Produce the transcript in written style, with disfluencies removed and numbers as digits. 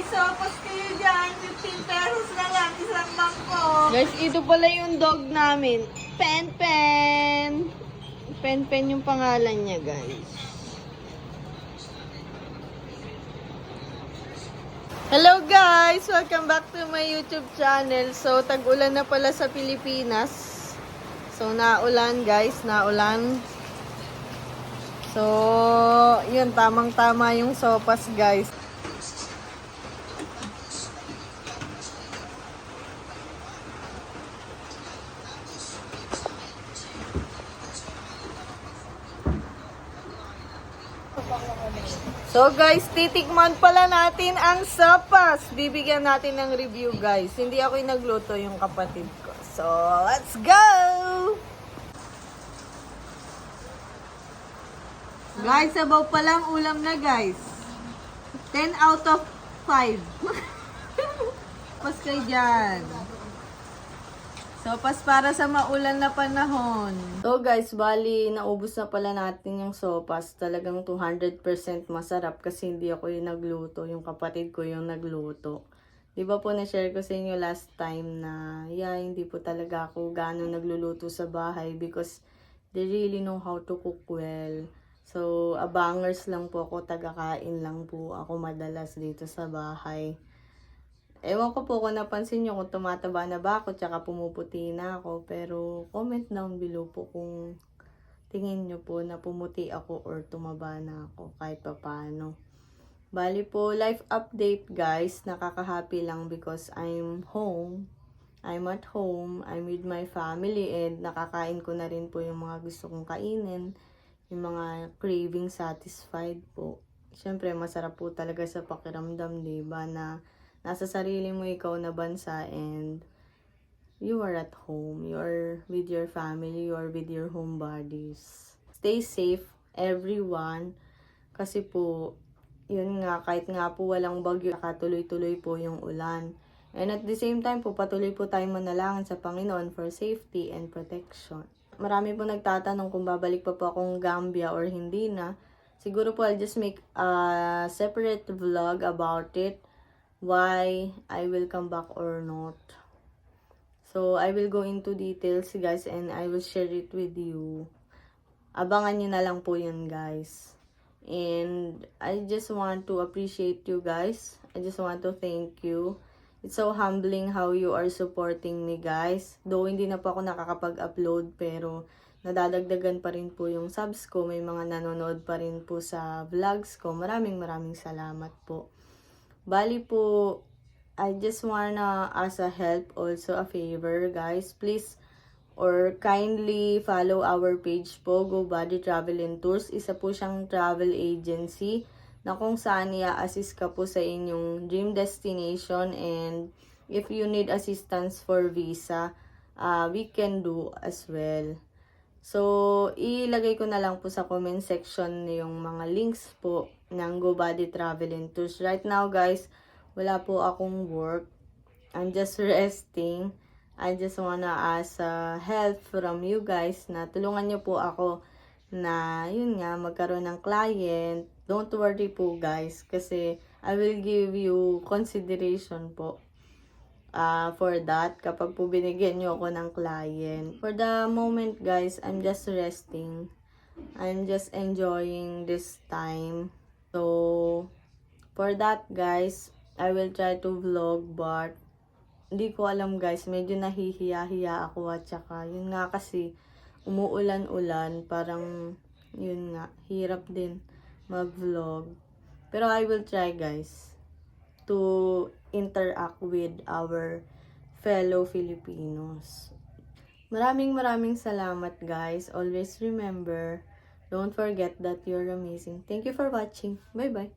sopas kayo dyan. 15 pesos na lang, isang mangkok. Guys, ito pala yung dog namin. Pen Pen. Pen Pen yung pangalan niya, guys. Hello guys! Welcome back to my YouTube channel. So, tag-ulan na pala sa Pilipinas. So, naulan guys, naulan. So, yun, tamang-tama yung sopas guys. So guys, titikman pala natin ang sopas. Bibigyan natin ng review guys. Hindi ako yung nagluto, yung kapatid ko. So, let's go! Guys, sabaw pa lang ulam na guys. 10 out of 5. Pas kayo dyan. Sopas para sa maulan na panahon. So guys, bali naubos na pala natin yung sopas. Talagang 200% masarap kasi hindi ako yung nagluto. Yung kapatid ko yung nagluto. Diba po na-share ko sa inyo last time na hindi po talaga ako gano'ng nagluluto sa bahay because they really know how to cook well. So, abangers lang po ako, taga-kain lang po ako madalas dito sa bahay. Ewan ko po kung napansin nyo kung tumataba na ba ako tsaka pumuputi na ako. Pero comment down below po kung tingin nyo po na pumuti ako or tumaba na ako kahit pa paano. Bali po, life update guys. Nakaka-happy lang because I'm home. I'm at home. I'm with my family and nakakain ko na rin po yung mga gusto kong kainin. Yung mga craving satisfied po. Siyempre, masarap po talaga sa pakiramdam, diba, na nasa sarili mo ikaw na bansa and you are at home. You are with your family. You are with your homebodies. Stay safe, everyone. Kasi po, yun nga, kahit nga po walang bagyo, nakatuloy-tuloy po yung ulan. And at the same time po, patuloy po tayong manalangin sa Panginoon for safety and protection. Marami po nagtatanong kung babalik pa po akong Gambia or hindi na. Siguro po I'll just make a separate vlog about it. Why I will come back or not. So, I will go into details guys and I will share it with you. Abangan nyo na lang po yun guys. And I just want to appreciate you guys. I just want to thank you. It's so humbling how you are supporting me guys. Though hindi na po ako nakakapag-upload pero nadadagdagan pa rin po yung subs ko. May mga nanonood pa rin po sa vlogs ko. Maraming salamat po. Bali po, I just wanna ask a help, also a favor guys. Please or kindly follow our page po, Go Body Travel and Tours. Isa po siyang travel agency na kung saan i-assist ka po sa inyong dream destination and if you need assistance for visa, we can do as well. So, ilagay ko na lang po sa comment section yung mga links po ng Go Body Travel and Tours. Right now, guys, wala po akong work. I'm just resting. I just wanna ask help from you guys na tulungan nyo po ako na, yun nga, magkaroon ng client. Don't worry po, guys, kasi I will give you consideration po. For that, kapag po binigyan nyo ako ng client. For the moment, guys, I'm just resting. I'm just enjoying this time. So, for that, guys, I will try to vlog, but hindi ko alam, guys. Medyo nahihiya-hiya ako at saka, yun nga kasi, umuulan-ulan. Parang, yun nga, hirap din mag-vlog. Pero I will try, guys, to interact with our fellow Filipinos. Maraming salamat guys. Always remember, don't forget that you're amazing. Thank you for watching. Bye bye.